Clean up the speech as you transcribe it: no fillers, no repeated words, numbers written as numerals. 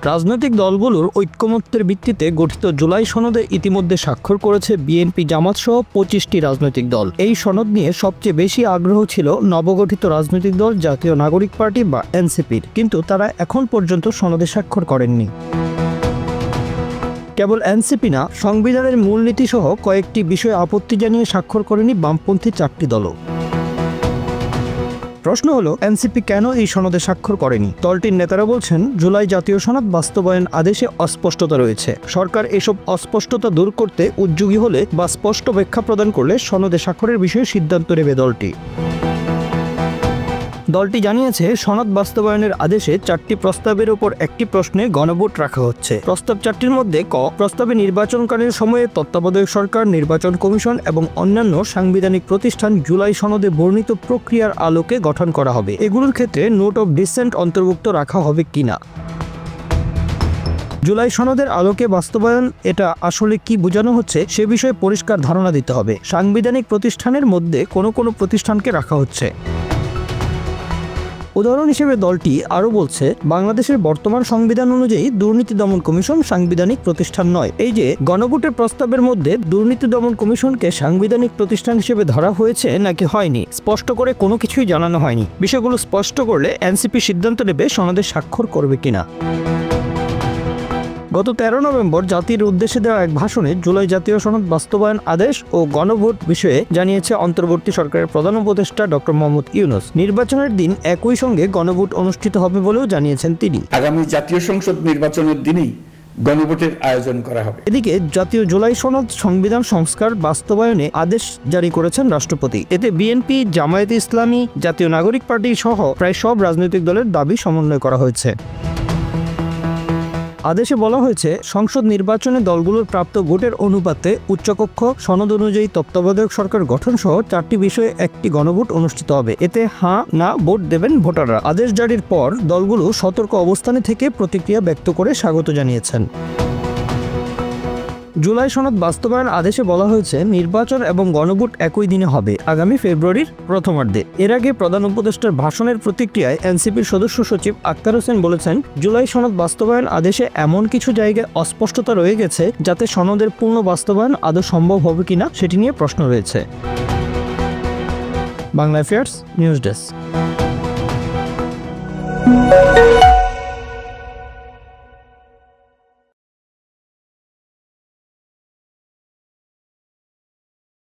রাজনৈতিক দলগুলোর ঐক্যমত্যের ভিত্তিতে গঠিত জুলাই সনদে ইতিমধ্যে স্বাক্ষর করেছে বিএনপি, জামাত সহ 25টি রাজনৈতিক দল। এই সনদ নিয়ে সবচেয়ে বেশি আগ্রহ ছিল নবগঠিত রাজনৈতিক দল জাতীয় নাগরিক পার্টি বা এনসিপির, কিন্তু তারা এখন পর্যন্ত সনদে স্বাক্ষর করেননি। কেবল এনসিপি না, সংবিধানের মূলনীতি সহ কয়েকটি বিষয়ে আপত্তি জানিয়ে স্বাক্ষর করেনি বামপন্থী 4টি দলও। প্রশ্ন হলো, এনসিপি কেন এই সনদে স্বাক্ষর করেনি? দলটির নেতারা বলছেন, জুলাই জাতীয় সনদ বাস্তবায়ন আদেশে অস্পষ্টতা রয়েছে। সরকার এসব অস্পষ্টতা দূর করতে উদ্যোগী হলে বা স্পষ্ট ব্যাখ্যা প্রদান করলে সনদে স্বাক্ষরের বিষয়ে সিদ্ধান্ত নেবে দলটি। দলটি জানিয়েছে, সনদ বাস্তবায়নের আদেশে 4টি প্রস্তাবের উপর একটি প্রশ্নে গণভোট রাখা হচ্ছে। প্রস্তাব 4টির মধ্যে ক, প্রস্তাবে নির্বাচনকালীন সময়ে তত্ত্বাবধায়ক সরকার, নির্বাচন কমিশন এবং অন্যান্য সাংবিধানিক প্রতিষ্ঠান জুলাই সনদে বর্ণিত প্রক্রিয়ার আলোকে গঠন করা হবে। এগুলোর ক্ষেত্রে নোট অফ ডিসেন্ট অন্তর্ভুক্ত রাখা হবে কিনা। জুলাই সনদের আলোকে বাস্তবায়ন এটা আসলে কি বোঝানো হচ্ছে সে বিষয়ে পরিষ্কার ধারণা দিতে হবে। সাংবিধানিক প্রতিষ্ঠানের মধ্যে কোনো প্রতিষ্ঠানকে রাখা হচ্ছে। উদাহরণ হিসেবে দলটি আরও বলছে, বাংলাদেশের বর্তমান সংবিধান অনুযায়ী দুর্নীতি দমন কমিশন সাংবিধানিক প্রতিষ্ঠান নয়। এই যে গণভোটের প্রস্তাবের মধ্যে দুর্নীতি দমন কমিশনকে সাংবিধানিক প্রতিষ্ঠান হিসেবে ধরা হয়েছে নাকি হয়নি, স্পষ্ট করে কোনো কিছুই জানানো হয়নি। বিষয়গুলো স্পষ্ট করলে এনসিপি সিদ্ধান্ত নেবে সনদে স্বাক্ষর করবে কিনা। গত 13 নভেম্বর জাতির উদ্দেশ্যে দেওয়া এক ভাষণে জুলাই জাতীয় সনদ বাস্তবায়ন আদেশ ও গণভোট বিষয়ে জানিয়েছে অন্তর্বর্তী সরকারের প্রধান উপদেষ্টা ডক্টর মোহাম্মদ ইউনূস। নির্বাচনের দিন একই সঙ্গে গণভোট অনুষ্ঠিত হবে বলেও জানিয়েছেন তিনি। আগামী জাতীয় সংসদ নির্বাচনের দিনেই গণভোটের আয়োজন করা হবে। এদিকে জাতীয় জুলাই সনদ সংবিধান সংস্কার বাস্তবায়নে আদেশ জারি করেছেন রাষ্ট্রপতি। এতে বিএনপি, জামায়াতে ইসলামী, জাতীয় নাগরিক পার্টি সহ প্রায় সব রাজনৈতিক দলের দাবি সমন্বয় করা হয়েছে। আদেশে বলা হয়েছে, সংসদ নির্বাচনে দলগুলোর প্রাপ্ত ভোটের অনুপাতে উচ্চকক্ষ, সনদ অনুযায়ী তত্ত্বাবধায়ক সরকার গঠন সহ 4টি বিষয়ে একটি গণভোট অনুষ্ঠিত হবে। এতে হ্যাঁ না ভোট দেবেন ভোটাররা। আদেশ জারির পর দলগুলো সতর্ক অবস্থানে থেকে প্রতিক্রিয়া ব্যক্ত করে স্বাগত জানিয়েছেন। জুলাই সনদ বাস্তবায়ন আদেশে বলা হয়েছে, নির্বাচন এবং গণভোট একই দিনে হবে, আগামী ফেব্রুয়ারির প্রথমার্ধে। এর আগে প্রধান উপদেষ্টার ভাষণের প্রতিক্রিয়ায় এনসিপির সদস্য সচিব আক্তার হোসেন বলেছেন, জুলাই সনদ বাস্তবায়ন আদেশে এমন কিছু জায়গায় অস্পষ্টতা রয়ে গেছে যাতে সনদের পূর্ণ বাস্তবায়ন আদৌ সম্ভব হবে কিনা সেটি নিয়ে প্রশ্ন রয়েছে। Bangla affairs news desk.